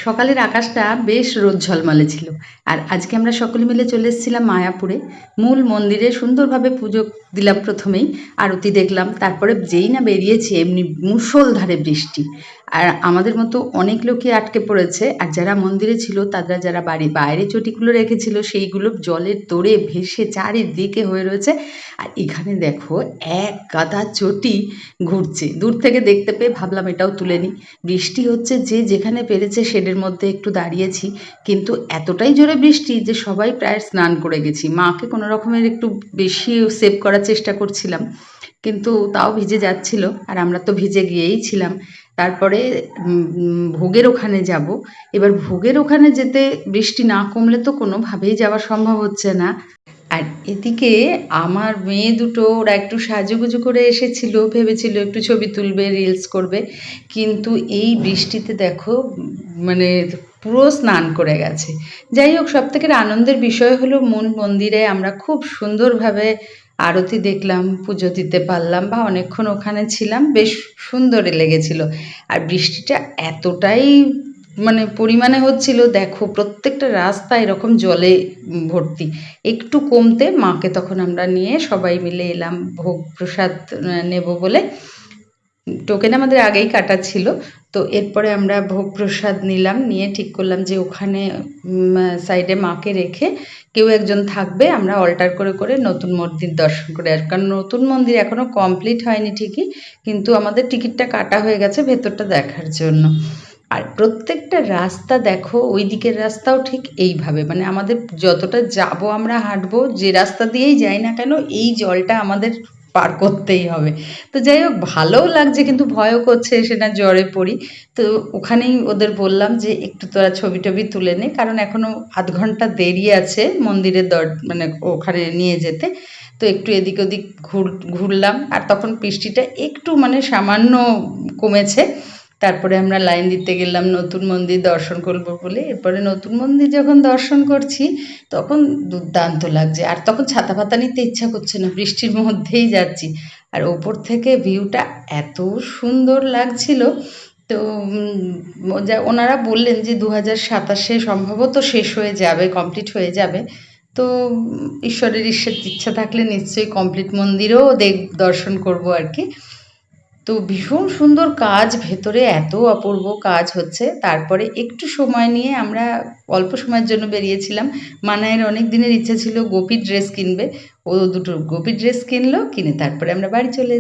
সকালের আকাশটা বেশ রোদ ঝলমলে ছিল। আর আজকে আমরা সকলে মিলে চলে এসেছিলাম মায়াপুরে। মূল মন্দিরে সুন্দরভাবে পুজো দিলাম প্রথমেই, আরতি দেখলাম। তারপরে যেই না বেরিয়েছি এমনি মুষলধারে বৃষ্টি। আর আমাদের মতো অনেক লোকই আটকে পড়েছে। আর যারা মন্দিরে ছিল তারা যারা বাড়ির বাইরে চটিগুলো রেখেছিল সেইগুলো জলের তোড়ে ভেসে চারিদিকে হয়ে রয়েছে। আর এখানে দেখো এক গাদা চটি ঘুরছে। দূর থেকে দেখতে পেয়ে ভাবলাম এটাও তুলে নিই। বৃষ্টি হচ্ছে, যে যেখানে পেরেছে শেডের মধ্যে একটু দাঁড়িয়েছি, কিন্তু এতটাই জোরে বৃষ্টি যে সবাই প্রায় স্নান করে গেছি। মাকে কোনো রকমের একটু বেশি সেভ করার চেষ্টা করছিলাম, কিন্তু তাও ভিজে যাচ্ছিল। আর আমরা তো ভিজে গিয়েই ছিলাম। তারপরে ভোগের ওখানে যাব। এবার ভোগের ওখানে যেতে বৃষ্টি না কমলে তো কোনোভাবেই যাওয়া সম্ভব হচ্ছে না। আর এদিকে আমার মেয়ে দুটো, ওরা একটু সাজুগুজু করে এসেছিল, ভেবেছিল একটু ছবি তুলবে, রিলস করবে, কিন্তু এই বৃষ্টিতে দেখো মানে পুরো স্নান করে গেছে। যাই হোক, সব থেকে আনন্দের বিষয় হলো মূল মন্দিরে আমরা খুব সুন্দরভাবে আরতি দেখলাম, পুজো দিতে পারলাম, বা অনেকক্ষণ ওখানে ছিলাম, বেশ সুন্দর লেগেছিল। আর বৃষ্টিটা এতটাই পরিমাণে হচ্ছিল, দেখো প্রত্যেকটা রাস্তা এরকম জলে ভর্তি। একটু কমতে মাকে তখন আমরা নিয়ে সবাই মিলে এলাম ভোগ প্রসাদ নেব বলে। টোকেন আমাদের আগেই কাটা ছিল। তো এরপরে আমরা ভোগ প্রসাদ নিলাম, নিয়ে ঠিক করলাম যে ওখানে সাইডে মাকে রেখে কেউ একজন থাকবে, আমরা অল্টার করে করে নতুন মন্দির দর্শন করে আসবো। কারণ নতুন মন্দির এখনও কমপ্লিট হয়নি ঠিকই, কিন্তু আমাদের টিকিটটা কাটা হয়ে গেছে ভেতরটা দেখার জন্য। আর প্রত্যেকটা রাস্তা দেখো, ওই দিকের রাস্তাও ঠিক এইভাবে, আমাদের যতটা যাব আমরা হাঁটবো, যে রাস্তা দিয়েই যাই না কেন এই জলটা আমাদের পার করতেই হবে। তো যাই হোক, ভালোও লাগছে কিন্তু ভয়ও করছে সে না জ্বরে পড়ি। তো ওখানেই ওদের বললাম যে একটু তোরা ছবি টবি তুলে নে, কারণ এখনও আধ ঘন্টা দেরি আছে মন্দিরের ওখানে নিয়ে যেতে। তো একটু এদিক ওদিক ঘুরলাম। আর তখন বৃষ্টিটা একটু সামান্য কমেছে। তারপরে আমরা লাইন দিতে গেলাম নতুন মন্দির দর্শন করবো বলে। এরপরে নতুন মন্দির যখন দর্শন করছি তখন দুর্দান্ত লাগছে। আর তখন ছাতা পাতা নিতে ইচ্ছা করছে না, বৃষ্টির মধ্যেই যাচ্ছি। আর ওপর থেকে ভিউটা এত সুন্দর লাগছিল। তো ওনারা বললেন যে 2027 সম্ভবত শেষ হয়ে যাবে, কমপ্লিট হয়ে যাবে। তো ঈশ্বরের ইচ্ছা থাকলে নিশ্চয়ই কমপ্লিট মন্দিরও দর্শন করব আর কি। তো ভীষণ সুন্দর কাজ, ভেতরে এত অপূর্ব কাজ হচ্ছে। তারপরে একটু সময় নিয়ে আমরা অল্প সময়ের জন্য বেরিয়েছিলাম। মানায়ের অনেক দিনের ইচ্ছা ছিল গোপী ড্রেস কিনবে, ও দুটো গোপী ড্রেস কিনলো, কিনে তারপরে আমরা বাড়ি চলে